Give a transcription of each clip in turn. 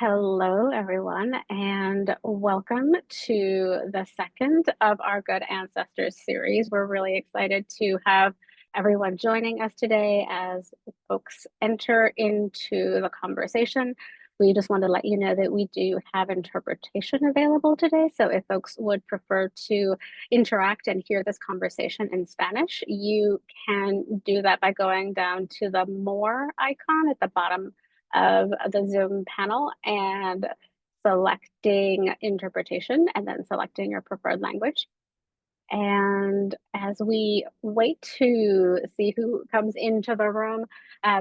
Hello, everyone, and welcome to the second of our Good Ancestors series. We're really excited to have everyone joining us today as folks enter into the conversation. We just want to let you know that we do have interpretation available today. So if folks would prefer to interact and hear this conversation in Spanish, you can do that by going down to the More icon at the bottom of the Zoom panel and selecting interpretation and then selecting your preferred language. And as we wait to see who comes into the room,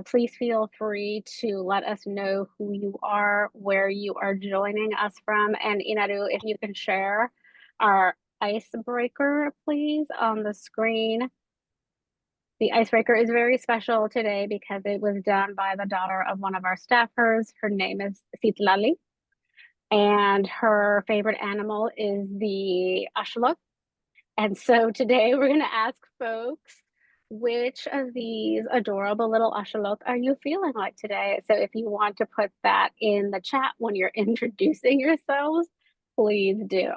please feel free to let us know who you are, where you are joining us from. And Inaru, if you can share our icebreaker, please, on the screen. The icebreaker is very special today because it was done by the daughter of one of our staffers. Her name is Citlali, and her favorite animal is the axolotl. And so today we're going to ask folks, which of these adorable little axolotl are you feeling like today? So if you want to put that in the chat when you're introducing yourselves, please do.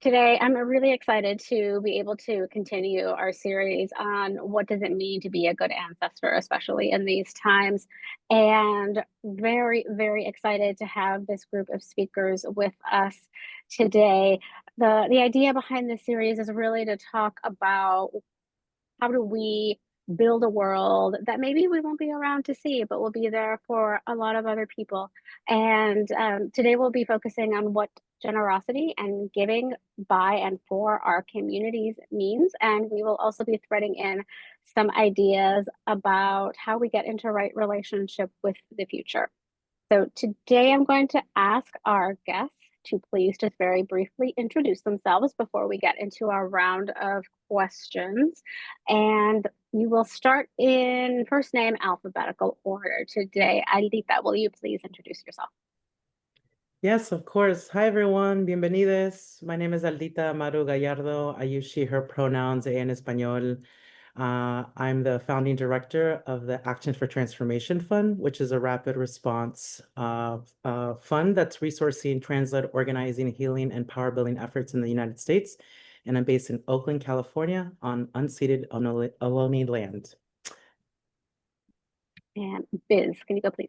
Today, I'm really excited to be able to continue our series on what does it mean to be a good ancestor, especially in these times. And very, very excited to have this group of speakers with us today. The idea behind this series is really to talk about how do we build a world that maybe we won't be around to see, but will be there for a lot of other people. And today we'll be focusing on what generosity and giving by and for our communities means. And we will also be threading in some ideas about how we get into right relationship with the future. So today I'm going to ask our guests to please just very briefly introduce themselves before we get into our round of questions. And we will start in first name alphabetical order today. Aldita, will you please introduce yourself? Yes, of course. Hi, everyone. Bienvenidos. My name is Aldita Amaru Gallardo. I use she, her pronouns, en español. I'm the founding director of the Action for Transformation Fund, which is a rapid response fund that's resourcing, translate, organizing, healing, and power building efforts in the United States. And I'm based in Oakland, California, on unceded Ohlone land. And Biz, can you go, please?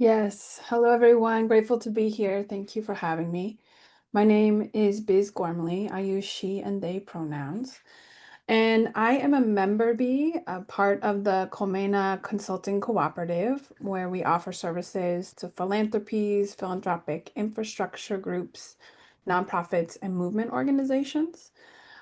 Yes. Hello, everyone. Grateful to be here. Thank you for having me. My name is Biz Ghormley. I use she and they pronouns. And I am a member bee, a part of the Colmena Consulting Cooperative, where we offer services to philanthropies, philanthropic infrastructure groups, nonprofits, and movement organizations.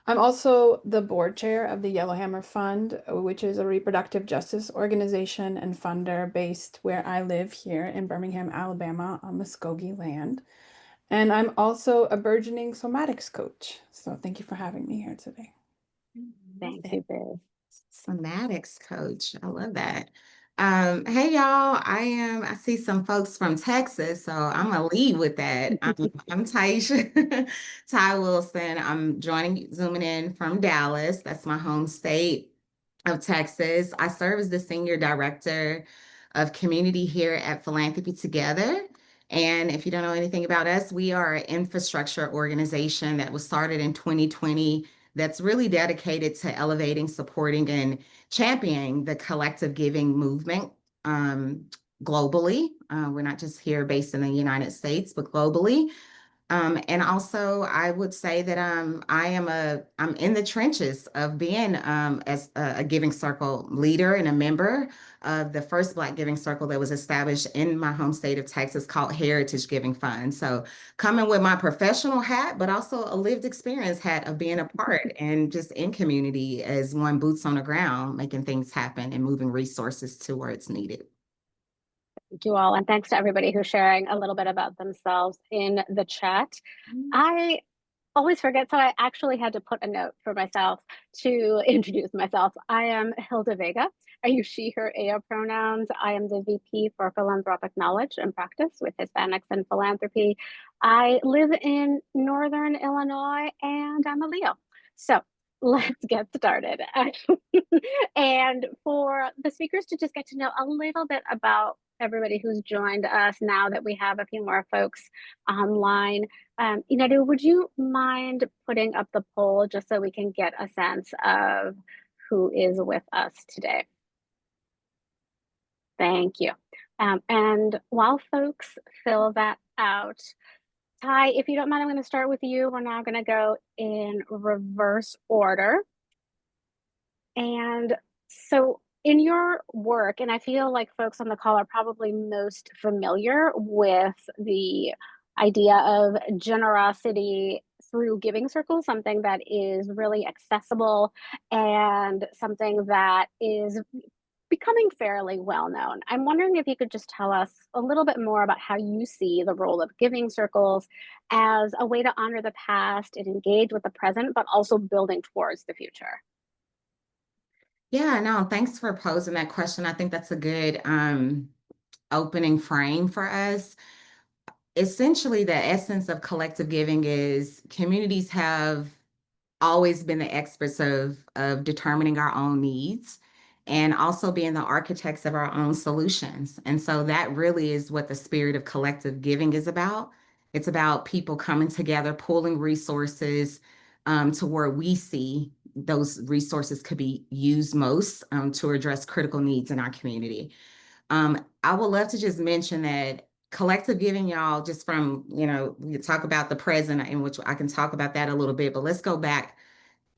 I'm also the board chair of the Yellowhammer Fund, which is a reproductive justice organization and funder based where I live here in Birmingham, Alabama, on Muskogee land. And I'm also a burgeoning somatics coach. So thank you for having me here today. Thank you, Biz. Somatics coach. I love that. Hey y'all, I see some folks from Texas, so I'm gonna lead with that. I'm Tyeshia Wilson. I'm zooming in from Dallas. That's my home state of Texas. I serve as the senior director of community here at Philanthropy Together. And if you don't know anything about us, we are an infrastructure organization that was started in 2020 that's really dedicated to elevating, supporting, and championing the collective giving movement globally. We're not just here based in the United States, but globally. And also, I would say that I'm in the trenches of being as a Giving Circle leader and a member of the first Black Giving Circle that was established in my home state of Texas called Heritage Giving Fund. So coming with my professional hat, but also a lived experience hat of being a part and just in community as one boots on the ground, making things happen and moving resources to where it's needed. Thank you all. And thanks to everybody who's sharing a little bit about themselves in the chat. I always forget, so I actually had to put a note for myself to introduce myself. I am Hilda Vega. I use she, her, ea pronouns. I am the VP for Philanthropic Knowledge and Practice with Hispanics in Philanthropy. I live in Northern Illinois and I'm a Leo. So let's get started. And for the speakers to just get to know a little bit about everybody who's joined us now that we have a few more folks online, Inedu, would you mind putting up the poll just so we can get a sense of who is with us today? Thank you. And while folks fill that out, Ty, if you don't mind, I'm going to start with you. We're now going to go in reverse order. And so in your work, and I feel like folks on the call are probably most familiar with the idea of generosity through giving circles, something that is really accessible and something that is becoming fairly well known. I'm wondering if you could just tell us a little bit more about how you see the role of giving circles as a way to honor the past and engage with the present, but also building towards the future. Yeah, no, thanks for posing that question. I think that's a good opening frame for us. Essentially, the essence of collective giving is communities have always been the experts of determining our own needs and also being the architects of our own solutions. And so that really is what the spirit of collective giving is about. It's about people coming together, pooling resources to where we see those resources could be used most to address critical needs in our community. I would love to just mention that collective giving, y'all, just from, we talk about the present, in which I can talk about that a little bit, but let's go back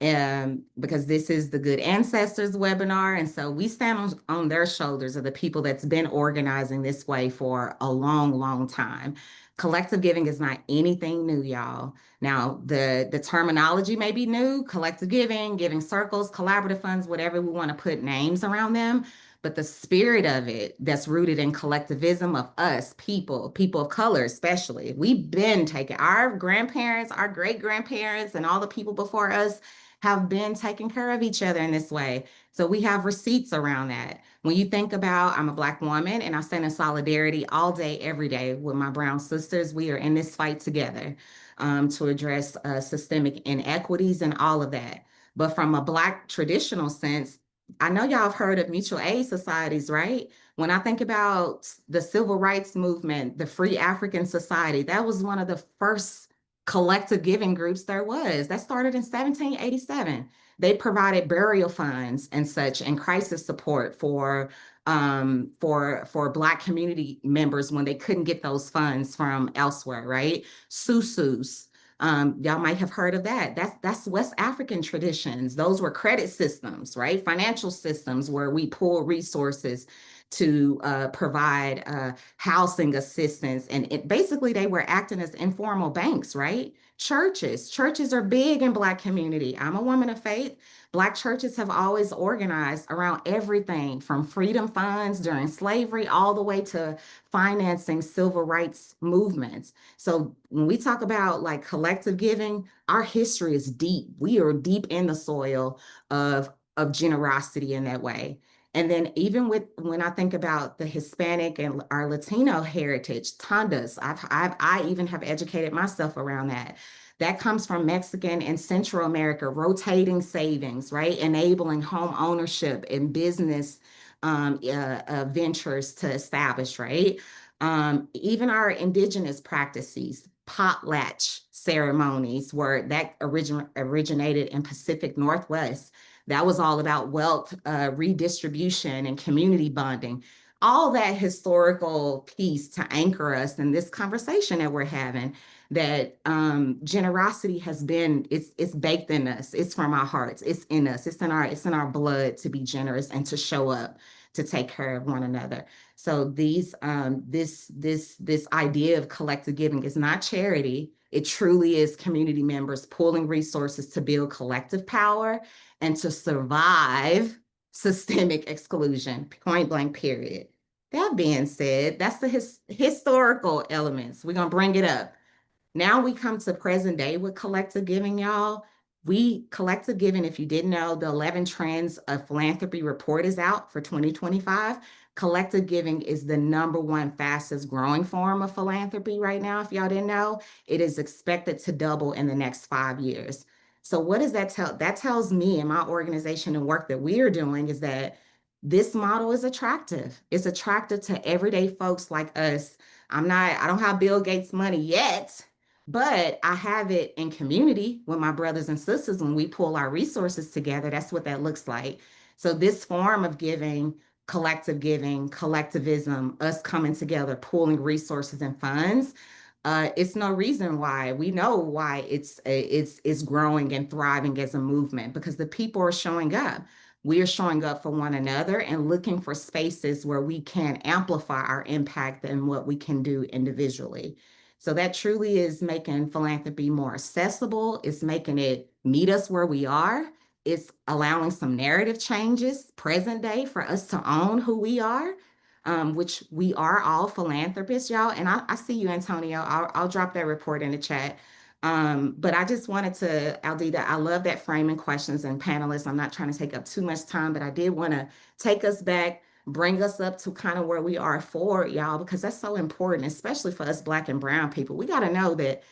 because this is the Good Ancestors webinar. And so we stand on their shoulders of the people that's been organizing this way for a long, long time. Collective giving is not anything new, y'all. Now, the terminology may be new: collective giving, giving circles, collaborative funds, whatever we want to put names around them. But the spirit of it, that's rooted in collectivism of us, people of color especially. We've been taking our grandparents, our great grandparents, and all the people before us have been taking care of each other in this way. So we have receipts around that. When you think about, I'm a Black woman and I stand in solidarity all day, every day with my brown sisters. We are in this fight together to address systemic inequities and all of that. But from a Black traditional sense, I know y'all have heard of mutual aid societies, right? When I think about the civil rights movement, the Free African Society, that was one of the first collective giving groups there was. That started in 1787. They provided burial funds and such and crisis support for Black community members when they couldn't get those funds from elsewhere, right? Susus. Y'all might have heard of that. That's West African traditions. Those were credit systems, right? Financial systems where we pull resources to provide housing assistance. And basically they were acting as informal banks, right? Churches are big in Black community. I'm a woman of faith. Black churches have always organized around everything from freedom funds during slavery all the way to financing civil rights movements. So when we talk about like collective giving, our history is deep. We are deep in the soil of generosity in that way. And then even when I think about the Hispanic and our Latino heritage, tandas, I even have educated myself around that. That comes from Mexican and Central America, rotating savings, right? Enabling home ownership and business ventures to establish, right? Even our indigenous practices, potlatch ceremonies, where that originated in Pacific Northwest. That was all about wealth redistribution and community bonding. All that historical piece to anchor us in this conversation that we're having, that generosity has been, it's baked in us. It's from our hearts. It's in us. It's in our blood to be generous and to show up to take care of one another. So this idea of collective giving is not charity. It truly is community members pooling resources to build collective power and to survive systemic exclusion, point blank, period. That being said, that's the historical elements. We're going to bring it up. Now we come to present day with collective giving, y'all. Collective giving, if you didn't know, the 11 Trends of Philanthropy report is out for 2025. Collective giving is the #1 fastest growing form of philanthropy right now. If y'all didn't know, it is expected to double in the next 5 years. So what does that tell? That tells me and my organization and work that we are doing is that this model is attractive. It's attractive to everyday folks like us. I don't have Bill Gates money yet, but I have it in community with my brothers and sisters. When we pull our resources together, that's what that looks like. So this form of giving, collectivism, us coming together, pooling resources and funds, it's no reason why. We know why it's growing and thriving as a movement, because the people are showing up. We are showing up for one another and looking for spaces where we can amplify our impact and what we can do individually. So that truly is making philanthropy more accessible. It's making it meet us where we are. It's allowing some narrative changes present day for us to own who we are, which we are all philanthropists, y'all. And I see you, Antonio. I'll drop that report in the chat. But I just wanted to, Aldita, I love that framing questions and panelists. I'm not trying to take up too much time, but I did want to take us back, bring us up to kind of where we are forward, y'all, because that's so important, especially for us Black and Brown people. We got to know that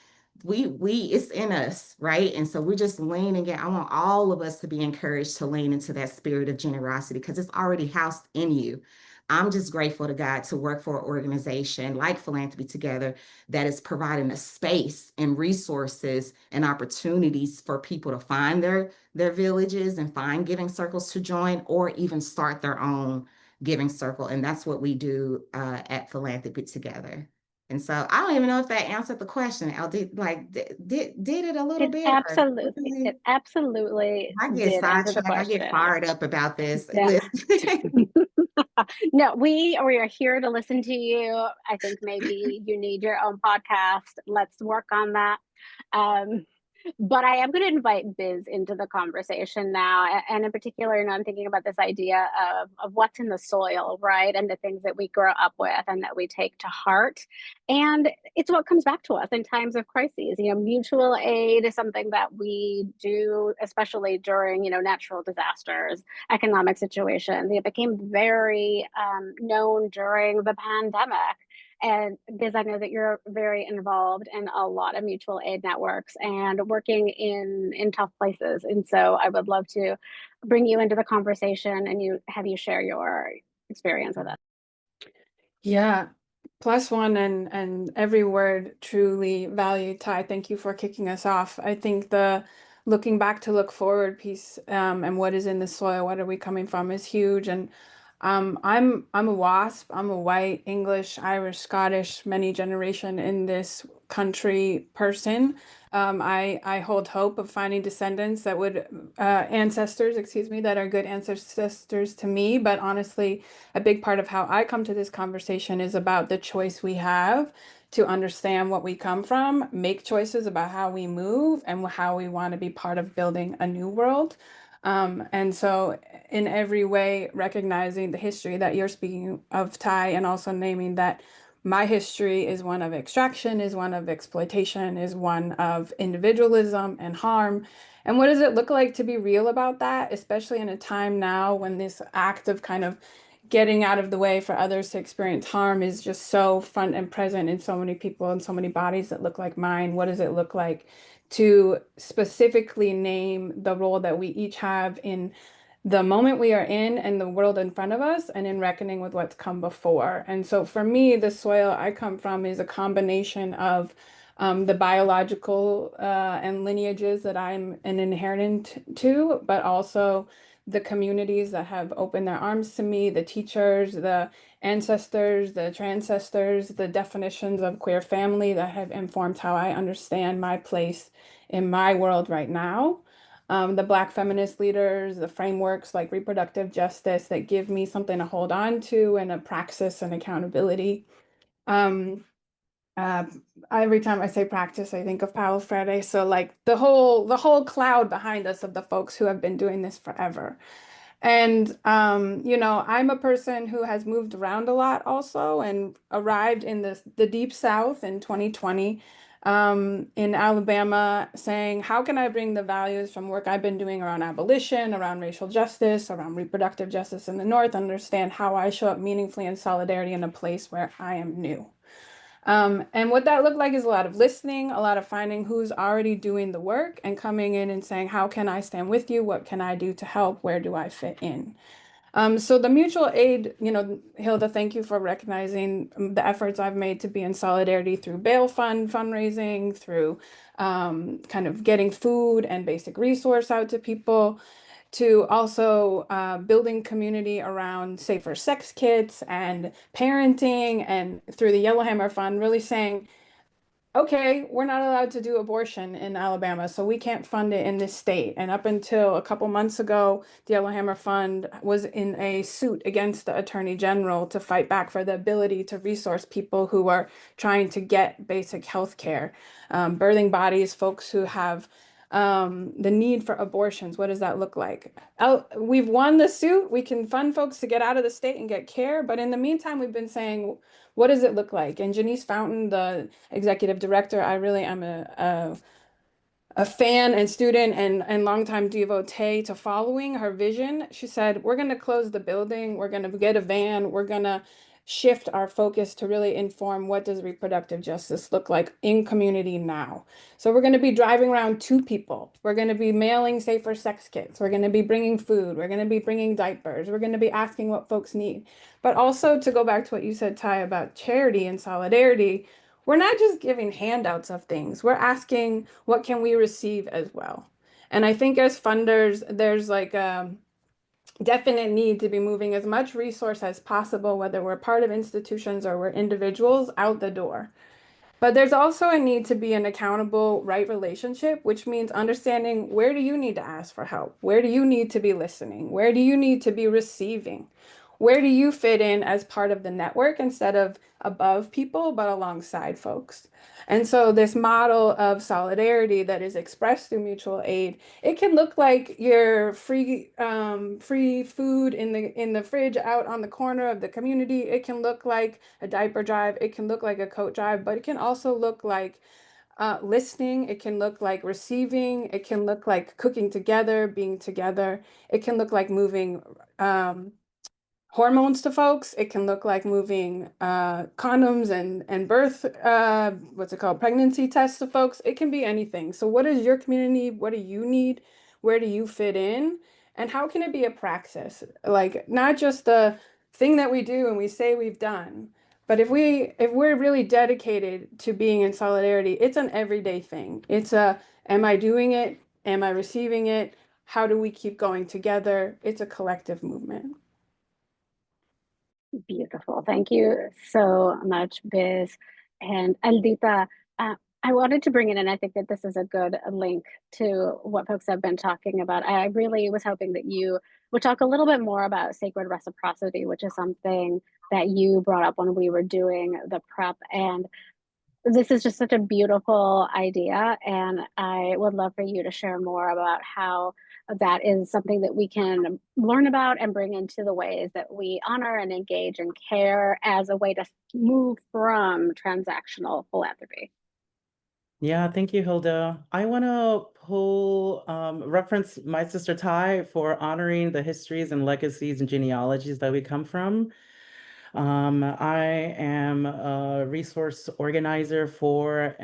we it's in us, right? And so we're just leaning in. I want all of us to be encouraged to lean into that spirit of generosity because it's already housed in you. I'm just grateful to God to work for an organization like Philanthropy Together that is providing a space and resources and opportunities for people to find their villages and find giving circles to join, or even start their own giving circle. And that's what we do at Philanthropy Together. And so I don't even know if that answered the question. Like, did it a little bit? It absolutely I get did answer the sidetracked. I question. get fired up about this. Yeah. No, we are here to listen to you. I think maybe you need your own podcast. Let's work on that. But I am going to invite Biz into the conversation now. And in particular, I'm thinking about this idea of what's in the soil, right? And the things that we grow up with and that we take to heart. And it's what comes back to us in times of crises. Mutual aid is something that we do, especially during, natural disasters, economic situations. It became very known during the pandemic. And because I know that you're very involved in a lot of mutual aid networks and working in tough places. And so I would love to bring you into the conversation and have you share your experience with it. Yeah, +1 and every word truly valued. Ty, thank you for kicking us off. I think the looking back to look forward piece and what is in the soil, what are we coming from, is huge. And I'm a WASP. I'm a white, English, Irish, Scottish, many generation in this country person. I hold hope of finding descendants that would ancestors, excuse me, that are good ancestors to me. But honestly, a big part of how I come to this conversation is about the choice we have to understand what we come from, make choices about how we move and how we want to be part of building a new world. And so in every way, recognizing the history that you're speaking of, Ty, and also naming that my history is one of extraction, is one of exploitation, is one of individualism and harm. And what does it look like to be real about that, especially in a time now when this act of kind of getting out of the way for others to experience harm is just so front and present in so many people and so many bodies that look like mine? What does it look like to specifically name the role that we each have in the moment we are in and the world in front of us, and in reckoning with what's come before? And so for me, the soil I come from is a combination of the biological and lineages that I'm an inherent to, but also the communities that have opened their arms to me, the teachers, the ancestors, the transcestors, the definitions of queer family that have informed how I understand my place in my world right now. The Black feminist leaders, the frameworks like reproductive justice that give me something to hold on to and a praxis and accountability. Every time I say practice, I think of Paulo Freire. So like the whole cloud behind us of the folks who have been doing this forever. And I'm a person who has moved around a lot also, and arrived in the deep South in 2020 in Alabama, saying, how can I bring the values from work I've been doing around abolition, around racial justice, around reproductive justice in the North, understand how I show up meaningfully in solidarity in a place where I am new. And what that looked like is a lot of listening, a lot of finding who's already doing the work and coming in and saying, how can I stand with you? What can I do to help? Where do I fit in? So the mutual aid, Hilda, thank you for recognizing the efforts I've made to be in solidarity through bail fund fundraising, through kind of getting food and basic resource out to people, to also building community around safer sex kits and parenting, and through the Yellowhammer Fund, really saying, okay, we're not allowed to do abortion in Alabama, so we can't fund it in this state. And up until a couple months ago, the Yellowhammer Fund was in a suit against the Attorney General to fight back for the ability to resource people who are trying to get basic health care, birthing bodies, folks who have the need for abortions. What does that look like? We've won the suit. We can fund folks to get out of the state and get care. But in the meantime, we've been saying, what does it look like? And Janice Fountain, the executive director, I really am a fan and student and longtime devotee to following her vision. She said, we're going to close the building. We're going to get a van. We're going to shift our focus to really inform what does reproductive justice look like in community now. So we're going to be driving around to people. We're going to be mailing safer sex kits. We're going to be bringing food. We're going to be bringing diapers. We're going to be asking what folks need. But also, to go back to what you said, Ty, about charity and solidarity, we're not just giving handouts of things. We're asking, what can we receive as well? And I think as funders, there's like a definite need to be moving as much resource as possible, whether we're part of institutions or we're individuals, out the door. But there's also a need to be an accountable, right relationship, which means understanding, where do you need to ask for help? Where do you need to be listening? Where do you need to be receiving? Where do you fit in as part of the network instead of above people, but alongside folks? And so this model of solidarity that is expressed through mutual aid, it can look like your free food in the fridge out on the corner of the community. It can look like a diaper drive. It can look like a coat drive, but it can also look like listening. It can look like receiving. It can look like cooking together, being together. It can look like moving hormones to folks. It can look like moving condoms and birth, what's it called, pregnancy tests to folks. It can be anything. So what is your community? What do you need? Where do you fit in? And how can it be a praxis? Like, not just the thing that we do and we say we've done, but if we're really dedicated to being in solidarity, it's an everyday thing. It's am I doing it? Am I receiving it? How do we keep going together? It's a collective movement. Beautiful. Thank you so much, Biz. And Aldita, I wanted to bring in, and I think that this is a good link to what folks have been talking about. I really was hoping that you would talk a little bit more about sacred reciprocity, which is something that you brought up when we were doing the prep. And this is just such a beautiful idea, and I would love for you to share more about how that is something that we can learn about and bring into the ways that we honor and engage and care as a way to move from transactional philanthropy. Yeah, thank you, Hilda. I want to reference my sister Ty for honoring the histories and legacies and genealogies that we come from. I am a resource organizer for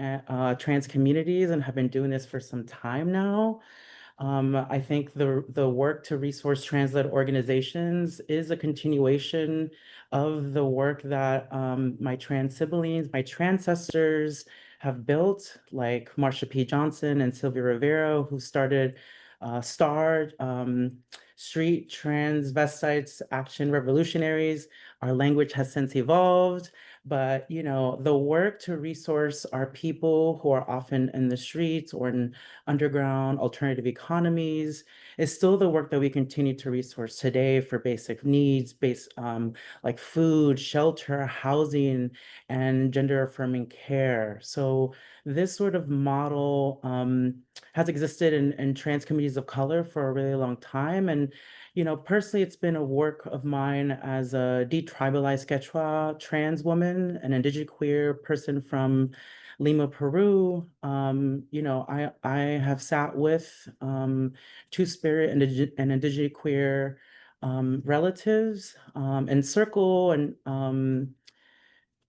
trans communities and have been doing this for some time now. I think the work to resource trans-led organizations is a continuation of the work that my trans siblings, my trans sisters have built, like Marsha P. Johnson and Sylvia Rivero, who started STAR, Street Transvestites Action Revolutionaries. Our language has since evolved, but the work to resource our people who are often in the streets or in underground alternative economies is still the work that we continue to resource today for basic needs, like food, shelter, housing, and gender affirming care. So this sort of model has existed in trans communities of color for a really long time. And personally, it's been a work of mine as a detribalized Quechua trans woman, an indigenous queer person from Lima, Peru. I have sat with Two-Spirit and indigenous queer relatives in circle and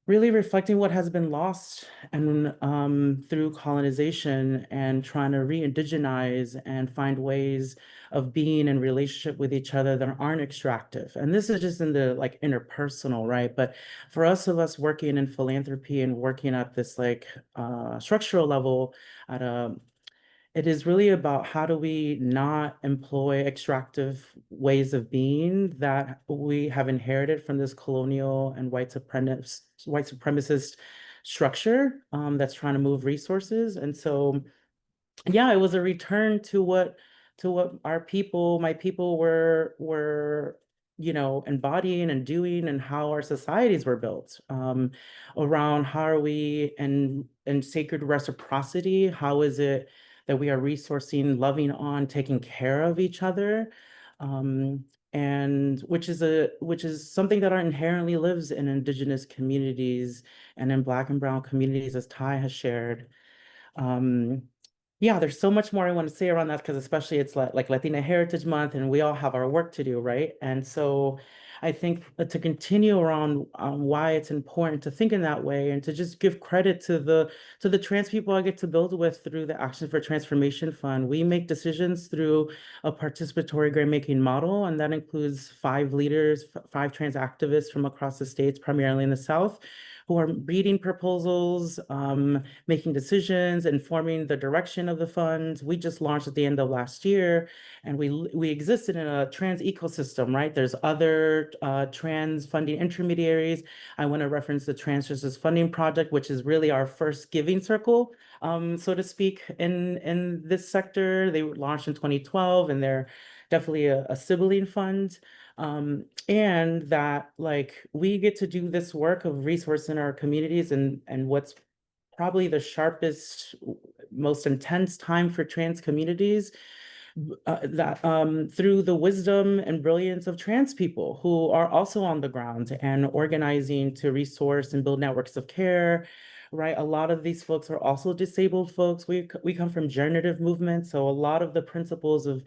really reflecting what has been lost and through colonization and trying to re-indigenize and find ways of being in relationship with each other that aren't extractive. And this is just in the like interpersonal, right? But for us working in philanthropy and working at this like structural level at a it is really about how do we not employ extractive ways of being that we have inherited from this colonial and white supremacist structure that's trying to move resources. And so yeah, it was a return to what my people were embodying and doing, and how our societies were built around how are we in sacred reciprocity. How is it that we are resourcing, loving on, taking care of each other, and which is something that inherently lives in Indigenous communities and in Black and Brown communities, as Ty has shared. um, yeah, there's so much more I want to say around that, because especially it's like Latina Heritage Month and we all have our work to do, right? And so I think to continue around why it's important to think in that way, and to just give credit to the trans people I get to build with through the Action for Transformation Fund. We make decisions through a participatory grant making model, and that includes 5 leaders, 5 trans activists from across the states, primarily in the South, who are reading proposals, making decisions, informing the direction of the funds. We just launched at the end of last year, and we existed in a trans ecosystem, right? There's other trans funding intermediaries. I want to reference the Trans Justice Funding Project, which is really our first giving circle, so to speak, in this sector. They were launched in 2012, and they're definitely a sibling fund. And that like we get to do this work of resource in our communities, and what's probably the sharpest, most intense time for trans communities, that through the wisdom and brilliance of trans people who are also on the ground and organizing to resource and build networks of care. Right, a lot of these folks are also disabled folks. We come from generative movements, so a lot of the principles of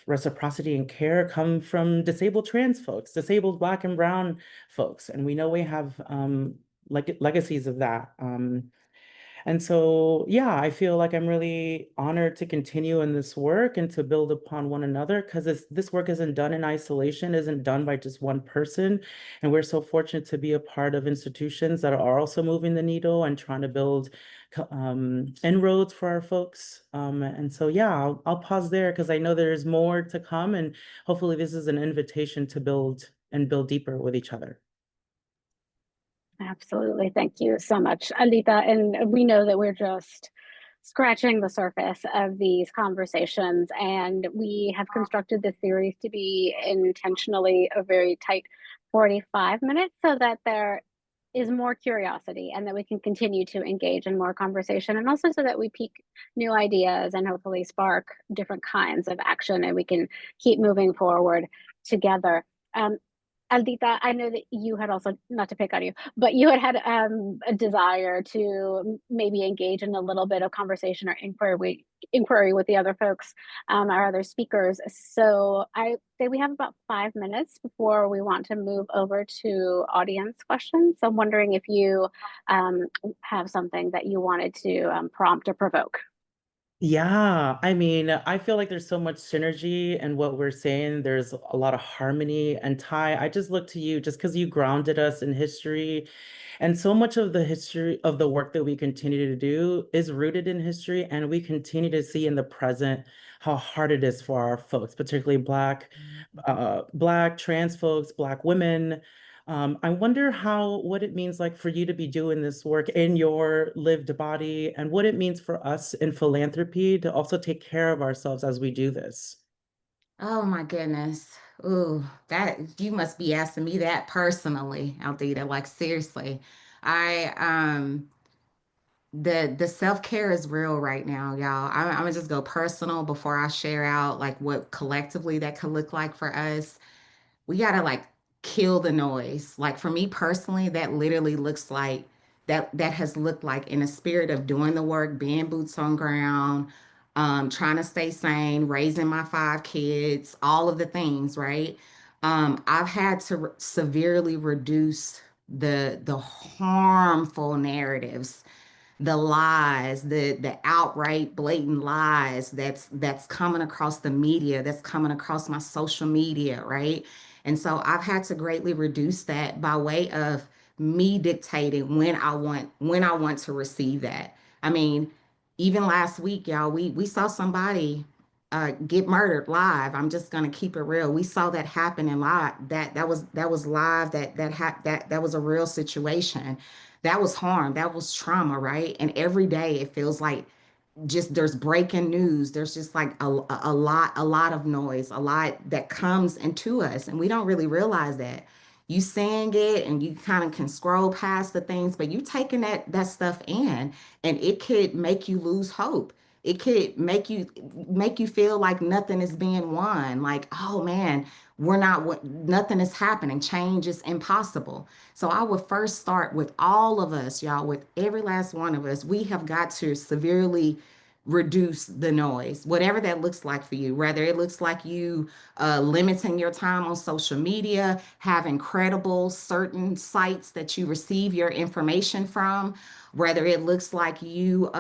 reciprocity and care come from disabled trans folks, disabled Black and Brown folks, and we know we have legacies of that. And so, yeah, I feel like I'm really honored to continue in this work and to build upon one another, because this work isn't done in isolation, isn't done by just one person. And we're so fortunate to be a part of institutions that are also moving the needle and trying to build inroads for our folks. And so, yeah, I'll pause there, because I know there's more to come, and hopefully this is an invitation to build deeper with each other. Absolutely. Thank you so much, Aldita. And we know that we're just scratching the surface of these conversations, and we have constructed this series to be intentionally a very tight 45 minutes, so that there is more curiosity and that we can continue to engage in more conversation, and also so that we pique new ideas and hopefully spark different kinds of action, and we can keep moving forward together. Aldita, I know that you had also, not to pick on you, but you had a desire to maybe engage in a little bit of conversation or inquiry with the other folks, our other speakers. So I say we have about 5 minutes before we want to move over to audience questions. So I'm wondering if you have something that you wanted to prompt or provoke. Yeah, I mean, I feel like there's so much synergy in what we're saying. There's a lot of harmony. And Ty, I just look to you just because you grounded us in history. And so much of the history of the work that we continue to do is rooted in history. And we continue to see in the present how hard it is for our folks, particularly Black trans folks, Black women. I wonder what it means like for you to be doing this work in your lived body, and what it means for us in philanthropy to also take care of ourselves as we do this. Oh my goodness. Ooh, that you must be asking me that personally, Aldita. Like seriously. I the self-care is real right now, y'all. I'm gonna just go personal before I share out like what collectively that could look like for us. We gotta like kill the noise. Like for me personally, that literally looks like that has looked like in a spirit of doing the work, being boots on ground, trying to stay sane, raising my 5 kids, all of the things, right? I've had to severely reduce the harmful narratives, the lies, the outright blatant lies that's coming across the media, that's coming across my social media, right? And so I've had to greatly reduce that by way of me dictating when I want to receive that. I mean, even last week, y'all, we saw somebody get murdered live. I'm just gonna keep it real. We saw that happen in live. That was live. That was a real situation. That was harm. That was trauma, right? And every day it feels like just there's breaking news. There's just like a lot of noise, a lot that comes into us, and we don't really realize that. You saying it and you kind of can scroll past the things, but you taking that stuff in, and it could make you lose hope. It could make you feel like nothing is being won. Like, oh man, we're not what nothing is happening. Change is impossible. So I would first start with all of us, y'all, with every last one of us. We have got to severely reduce the noise, whatever that looks like for you, whether it looks like you limiting your time on social media, having credible certain sites that you receive your information from, whether it looks like you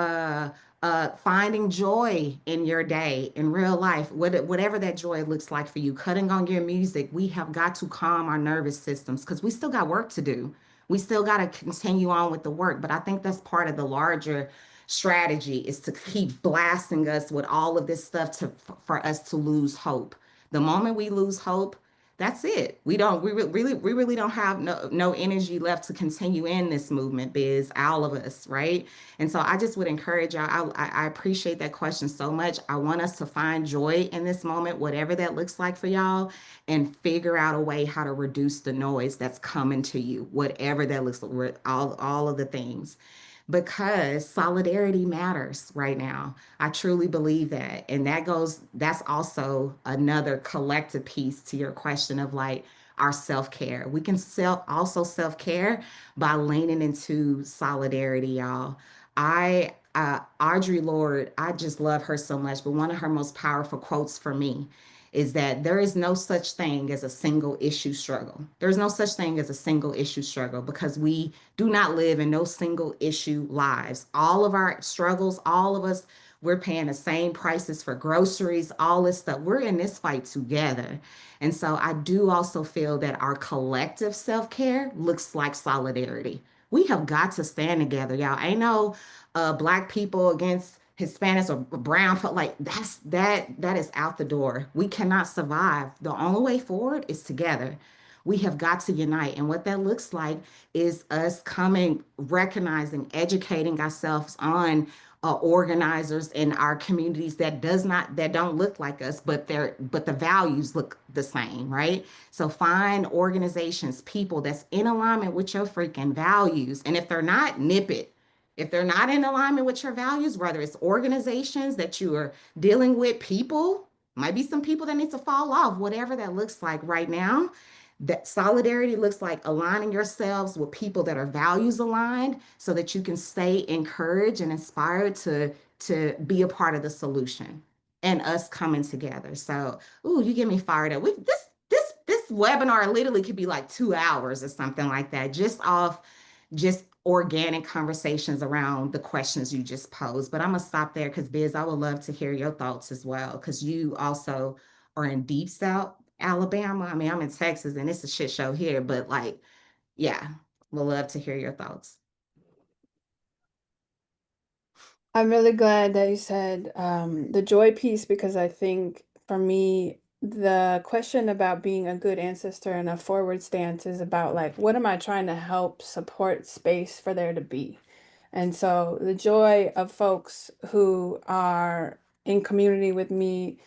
finding joy in your day, in real life, whatever that joy looks like for you, cutting on your music. We have got to calm our nervous systems because we still got work to do. We still got to continue on with the work. But I think that's part of the larger strategy is to keep blasting us with all of this stuff for us to lose hope. The moment we lose hope, that's it. We really don't have no energy left to continue in this movement, Biz, all of us, right? And so I just would encourage y'all. I appreciate that question so much. I want us to find joy in this moment, whatever that looks like for y'all, and figure out a way how to reduce the noise that's coming to you, whatever that looks like, all of the things, because solidarity matters right now. I truly believe that. And that's also another collective piece to your question of like our self-care. We can also self-care by leaning into solidarity, y'all. Audre Lorde, I just love her so much, but one of her most powerful quotes for me is that there is no such thing as a single issue struggle. There's no such thing as a single issue struggle because we do not live in no single issue lives. All of our struggles, all of us, we're paying the same prices for groceries, all this stuff. We're in this fight together. And so I do also feel that our collective self-care looks like solidarity. We have got to stand together, y'all. Ain't no Black people against Hispanics or brown folk. Like that is out the door. We cannot survive. The only way forward is together. We have got to unite. And what that looks like is us coming, recognizing, educating ourselves on organizers in our communities that don't look like us, but the values look the same, right? So find organizations, people that's in alignment with your freaking values. And if they're not, nip it. If they're not in alignment with your values, whether it's organizations that you are dealing with, people, might be some people that need to fall off, whatever that looks like right now. That solidarity looks like aligning yourselves with people that are values aligned so that you can stay encouraged and inspired to be a part of the solution and us coming together. So, ooh, you get me fired up. This webinar literally could be like 2 hours or something like that, just off just organic conversations around the questions you just posed. But I'm gonna stop there because Biz, I would love to hear your thoughts as well, because you also are in Deep South Alabama. I mean, I'm in Texas and it's a shit show here, but like, yeah, we'll love to hear your thoughts. I'm really glad that you said the joy piece, because I think for me, the question about being a good ancestor and a forward stance is about like, what am I trying to help support space for there to be? And so the joy of folks who are in community with me,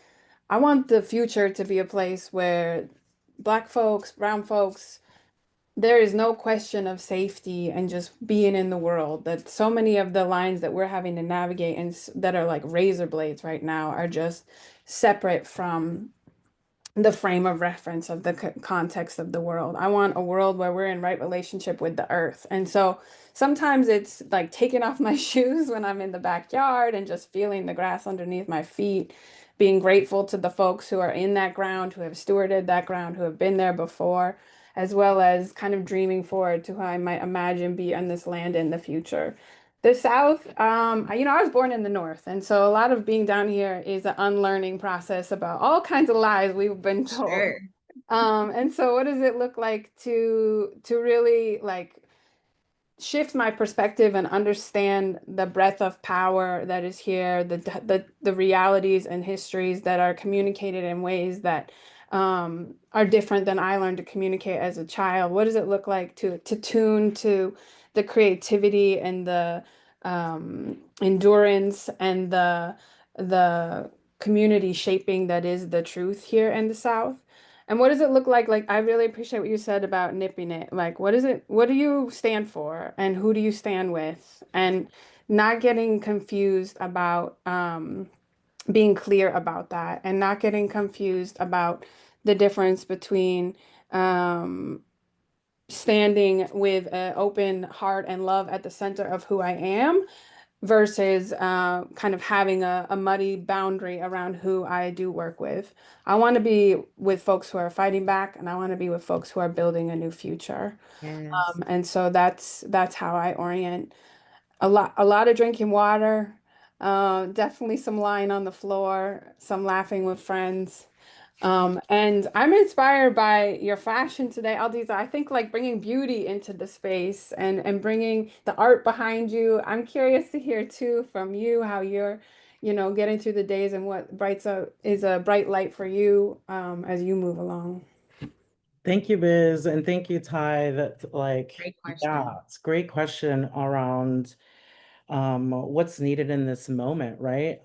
I want the future to be a place where Black folks, brown folks, there is no question of safety and just being in the world. That so many of the lines that we're having to navigate and that are like razor blades right now are just separate from the frame of reference of the context of the world. I want a world where we're in right relationship with the earth. And so sometimes it's like taking off my shoes when I'm in the backyard and just feeling the grass underneath my feet, being grateful to the folks who are in that ground, who have stewarded that ground, who have been there before. as well as kind of dreaming forward to who I might imagine be on this land in the future. The South, I was born in the North, and so a lot of being down here is an unlearning process about all kinds of lies we've been told. Sure. And so what does it look like to really like shift my perspective and understand the breadth of power that is here, the realities and histories that are communicated in ways that are different than I learned to communicate as a child? What does it look like to tune to the creativity and the endurance and the community shaping that is the truth here in the South? And what does it look like? Like, I really appreciate what you said about nipping it. Like, what is it? What do you stand for? And who do you stand with? And not getting confused about being clear about that and not getting confused about the difference between standing with an open heart and love at the center of who I am versus kind of having a muddy boundary around who I do work with. I want to be with folks who are fighting back, and I want to be with folks who are building a new future. Yes. And so that's how I orient. A lot of drinking water, definitely some lying on the floor, some laughing with friends. And I'm inspired by your fashion today, Aldita. I think like bringing beauty into the space and bringing the art behind you. I'm curious to hear too from you how you're, getting through the days and what brights up is a bright light for you as you move along. Thank you, Biz, and thank you, Ty. That Great yeah, question. it's a great question around what's needed in this moment, right?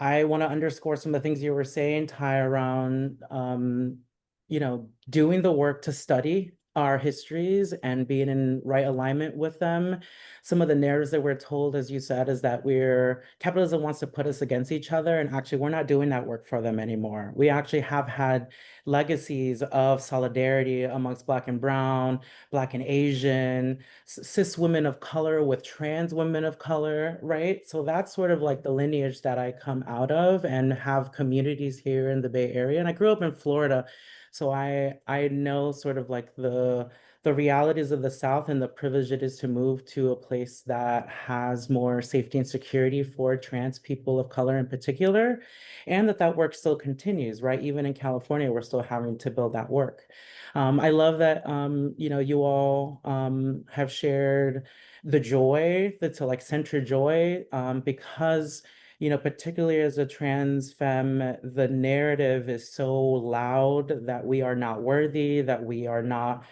I want to underscore some of the things you were saying, Ty, around doing the work to study our histories and being in right alignment with them. Some of the narratives that we're told, as you said, is that capitalism wants to put us against each other, and actually we're not doing that work for them anymore. We actually have had legacies of solidarity amongst Black and Brown, Black and Asian, cis women of color with trans women of color, right? So that's sort of like the lineage that I come out of and have communities here in the Bay Area. And I grew up in Florida, so I know sort of like the realities of the South and the privilege it is to move to a place that has more safety and security for trans people of color in particular, and that work still continues, right? Even in California, we're still having to build that work. I love that you all have shared the joy, to like center joy, because particularly as a trans femme, the narrative is so loud that we are not worthy, that we are not,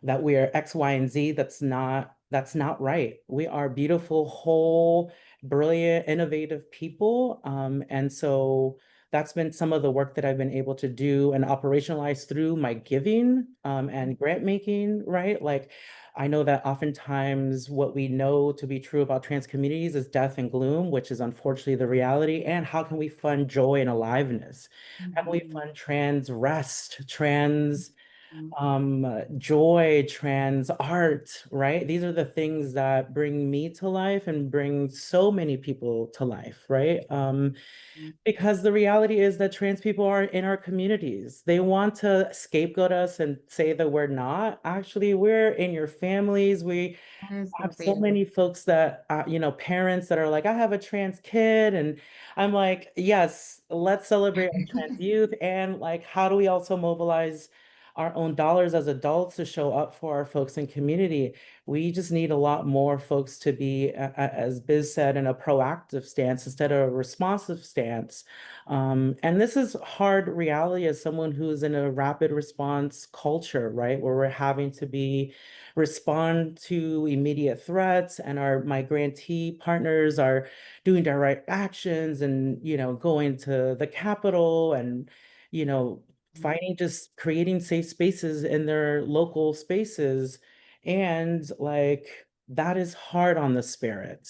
that we are X, Y, and Z. That's not right. We are beautiful, whole, brilliant, innovative people. And so that's been some of the work that I've been able to do and operationalize through my giving and grant making, right? Like, I know that oftentimes what we know to be true about trans communities is death and gloom, which is unfortunately the reality. And how can we fund joy and aliveness? How can we fund trans rest, trans joy, trans art, right? These are the things that bring me to life and bring so many people to life, right? Because the reality is that trans people are in our communities. They want to scapegoat us and say that we're not. Actually, we're in your families. We Yes, have so Sophia. many folks that, parents that are like, I have a trans kid. And I'm like, yes, let's celebrate our trans youth. And like, how do we also mobilize our own dollars as adults to show up for our folks in community? We just need a lot more folks to be, as Biz said, in a proactive stance instead of a responsive stance. And this is hard reality as someone who's in a rapid response culture, right? Where we're having to respond to immediate threats, and our my grantee partners are doing direct actions and going to the Capitol and fighting, just creating safe spaces in their local spaces. And like, that is hard on the spirit.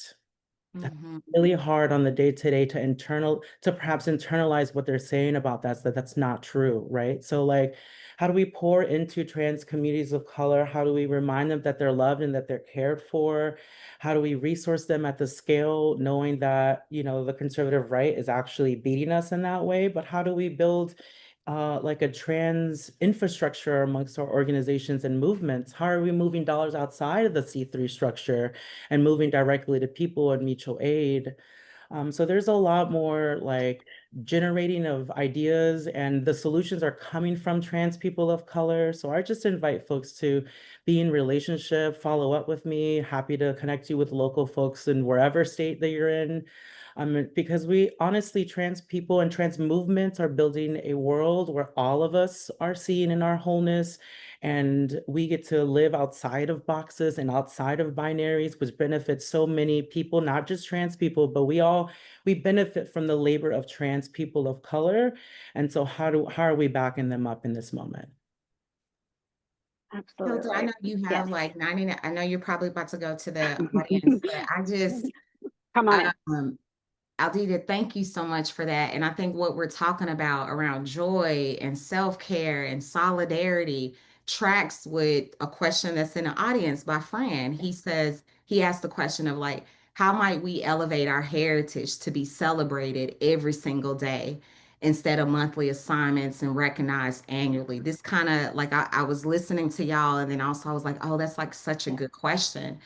That's Mhm. really hard on the day-to-day to perhaps internalize what they're saying about that's not true, right? So like, how do we pour into trans communities of color? How do we remind them that they're loved and that they're cared for? How do we resource them at the scale, knowing that, the conservative right is actually beating us in that way? But how do we build like a trans infrastructure amongst our organizations and movements? How are we moving dollars outside of the C3 structure and moving directly to people and mutual aid? So there's a lot more like generating of ideas, and the solutions are coming from trans people of color. So I just invite folks to be in relationship, follow up with me. Happy to connect you with local folks in wherever state that you're in. Because we honestly, trans people and trans movements are building a world where all of us are seen in our wholeness, and we get to live outside of boxes and outside of binaries, which benefits so many people, not just trans people, but we benefit from the labor of trans people of color. And so how are we backing them up in this moment? Hilda, I Absolutely. know you have Yes. like 99, I know you're probably about to go to the audience, but I just, Come on in. Aldita, thank you so much for that. And I think what we're talking about around joy and self-care and solidarity tracks with a question that's in the audience by Fran. He asked the question of like, how might we elevate our heritage to be celebrated every single day instead of monthly assignments and recognized annually? This kind of like I was listening to y'all, and then also I was like, oh, that's like such a good question.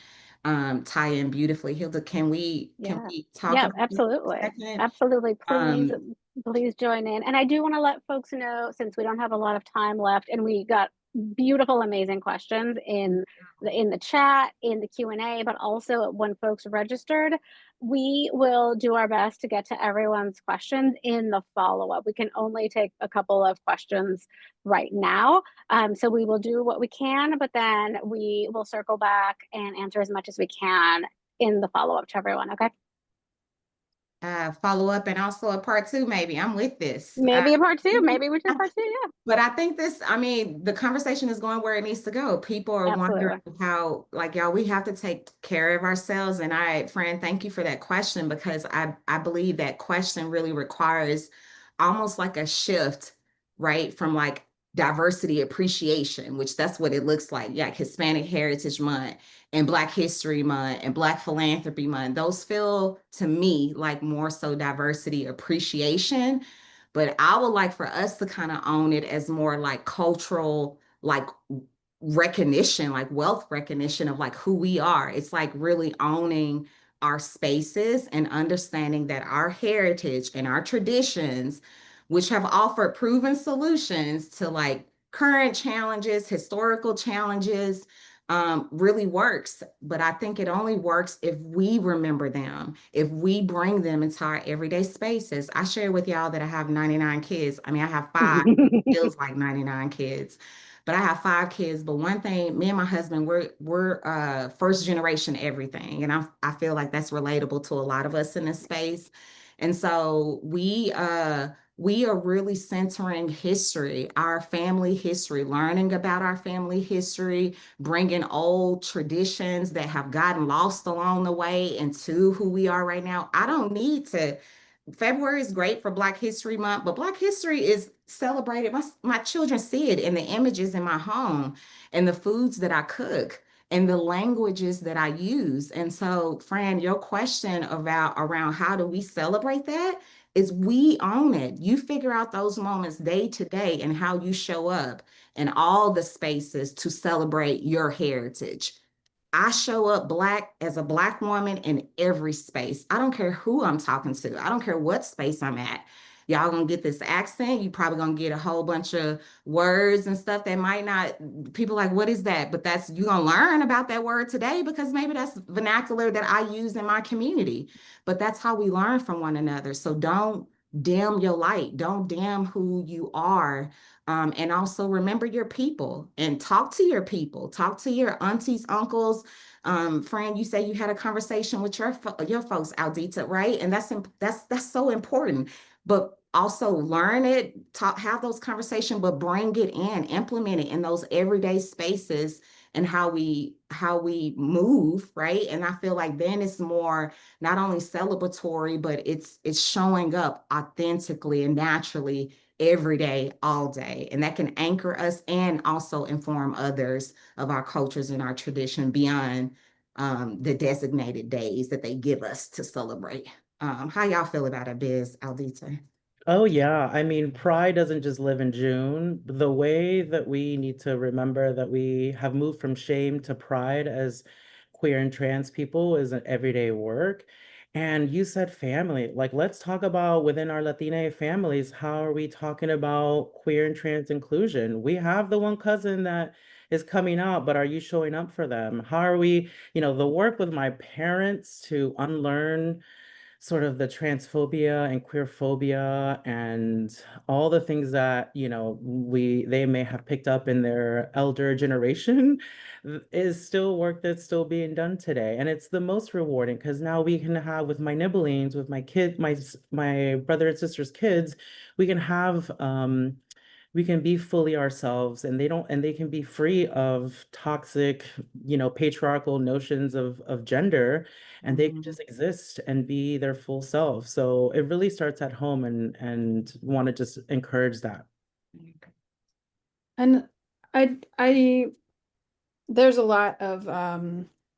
Tie in beautifully. Hilda, can we Yeah. talk Yeah, about this for a absolutely. second? Absolutely. Please, Um, please join in. And I do want to let folks know, since we don't have a lot of time left, and we got beautiful, amazing questions in the chat, in the Q&A, but also when folks registered, we will do our best to get to everyone's questions in the follow-up. We can only take a couple of questions right now. So we will do what we can, but then we will circle back and answer as much as we can in the follow-up to everyone, okay? follow up and also a part two, maybe. I'm with this. Maybe a part two, maybe we do part two, yeah. But I think I mean, the conversation is going where it needs to go. People are wondering Absolutely. how, like, y'all, we have to take care of ourselves. And Fran, thank you for that question, because I believe that question really requires almost like a shift, right? From like diversity appreciation, which that's what it looks like. Yeah, Hispanic Heritage Month and Black History Month and Black Philanthropy Month. Those feel to me like more so diversity appreciation. But I would like for us to kind of own it as more like cultural, like recognition, like wealth recognition of like who we are. It's like really owning our spaces and understanding that our heritage and our traditions, which have offered proven solutions to like current challenges, historical challenges, really works. But I think it only works if we remember them, if we bring them into our everyday spaces. I share with y'all that I have 99 kids. I mean, I have 5, feels like 99 kids, but I have 5 kids. But one thing, me and my husband, we're first generation everything. And I feel like that's relatable to a lot of us in this space. And so we are really centering history, our family history, learning about our family history, bringing old traditions that have gotten lost along the way into who we are right now. I don't need to. February is great for Black History Month, but Black history is celebrated. My children see it in the images in my home and the foods that I cook and the languages that I use. And so, Fran, your question about around how do we celebrate that is we own it. You figure out those moments day to day and how you show up in all the spaces to celebrate your heritage. I show up Black as a Black woman in every space. I don't care who I'm talking to. I don't care what space I'm at. Y'all gonna get this accent. You probably gonna get a whole bunch of words and stuff that might not, people like, what is that? But you gonna learn about that word today because maybe that's vernacular that I use in my community. But that's how we learn from one another. So don't dim your light. Don't dim who you are. And also remember your people and talk to your people, talk to your aunties, uncles. Fran, you say you had a conversation with your folks, Aldita, right? And that's so important. But also learn it, have those conversations, but bring it in, implement it in those everyday spaces and how we move, right? And I feel like then it's more not only celebratory, but it's showing up authentically and naturally every day, all day. And that can anchor us and also inform others of our cultures and our tradition beyond the designated days that they give us to celebrate. How y'all feel about it, Biz, Aldita? Oh, yeah. I mean, pride doesn't just live in June. The way that we need to remember that we have moved from shame to pride as queer and trans people is an everyday work. And you said family. Like, let's talk about within our Latina families, how are we talking about queer and trans inclusion? We have the one cousin that is coming out, but are you showing up for them? How are we, the work with my parents to unlearn sort of the transphobia and queer phobia and all the things that they may have picked up in their elder generation is still work that's still being done today, and it's the most rewarding because now we can have with my nibblings with my kid my brother and sister's kids, we can have we can be fully ourselves, and they can be free of toxic, patriarchal notions of gender, and they can just exist and be their full self. So it really starts at home, and want to just encourage that. And I there's a lot of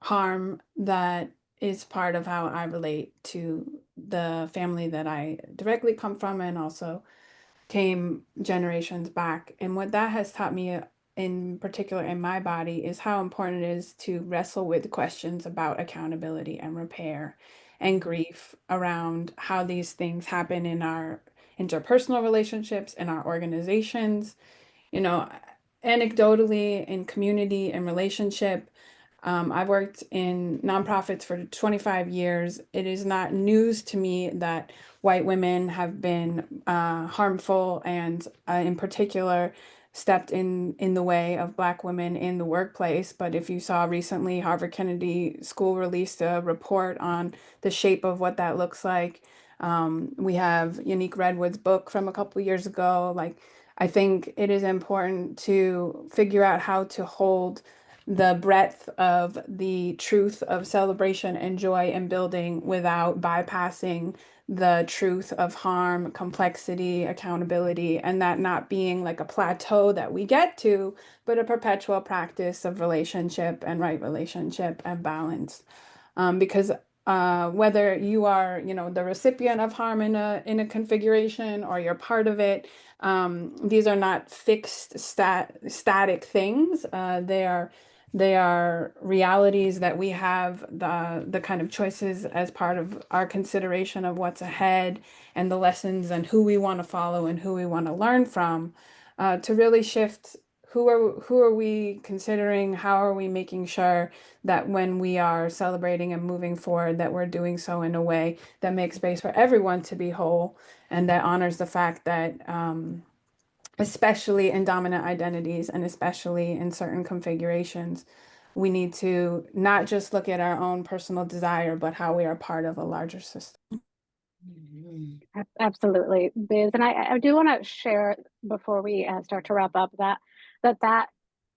harm that is part of how I relate to the family that I directly come from and also came generations back. And what that has taught me in particular in my body is how important it is to wrestle with questions about accountability and repair and grief around how these things happen in our interpersonal relationships, in our organizations, you know, anecdotally in community and relationship. I've worked in nonprofits for 25 years. It is not news to me that white women have been harmful and, in particular, stepped in the way of Black women in the workplace. But if you saw recently, Harvard Kennedy School released a report on the shape of what that looks like. We have Unique Redwood's book from a couple years ago. Like, I think it is important to figure out how to hold the breadth of the truth of celebration and joy and building without bypassing the truth of harm, complexity, accountability, and that not being like a plateau that we get to, but a perpetual practice of relationship and right relationship and balance. Because whether you are, the recipient of harm in a configuration or you're part of it, these are not fixed static things. They are realities that we have the kind of choices as part of our consideration of what's ahead and the lessons and who we want to follow and who we want to learn from, to really shift who are we considering, how are we making sure that when we are celebrating and moving forward that we're doing so in a way that makes space for everyone to be whole and that honors the fact that especially in dominant identities and especially in certain configurations, we need to not just look at our own personal desire, but how we are part of a larger system. Absolutely, Biz. And I do want to share before we start to wrap up that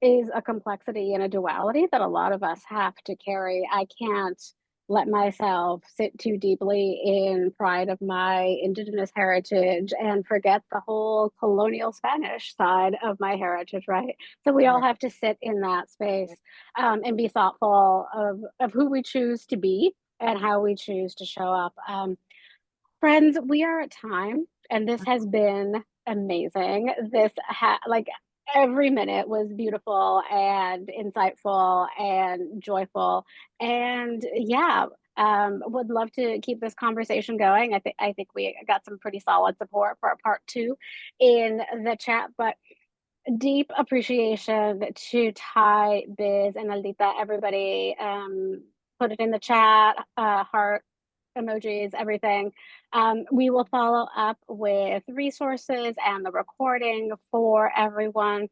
is a complexity and a duality that a lot of us have to carry. I can't let myself sit too deeply in pride of my indigenous heritage and forget the whole colonial Spanish side of my heritage, right? So we all have to sit in that space and be thoughtful of who we choose to be and how we choose to show up. Friends, we are at time, and this has been amazing. Like every minute was beautiful and insightful and joyful. And yeah, would love to keep this conversation going. I think we got some pretty solid support for a part two in the chat, but deep appreciation to Ty, Biz, and Aldita. Everybody, put it in the chat, heart emojis, everything. We will follow up with resources and the recording for everyone.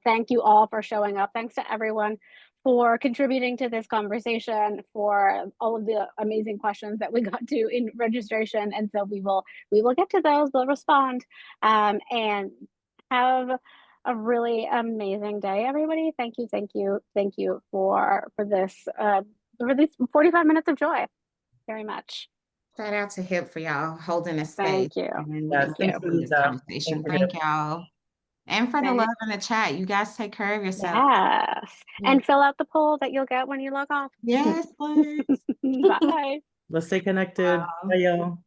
Thank you all for showing up. Thanks to everyone for contributing to this conversation, for all of the amazing questions that we got to in registration. And so we will get to those. We'll respond, and have a really amazing day, everybody. Thank you for this 45 minutes of joy. Very much. Shout out to HIP for y'all holding a space. Thank you. And Yes, Thank you. this conversation. Thank y'all. And for the love in the chat. You guys take care of yourself. Yes. And fill out the poll that you'll get when you log off. Yes, please. Bye. Let's stay connected. Bye, y'all.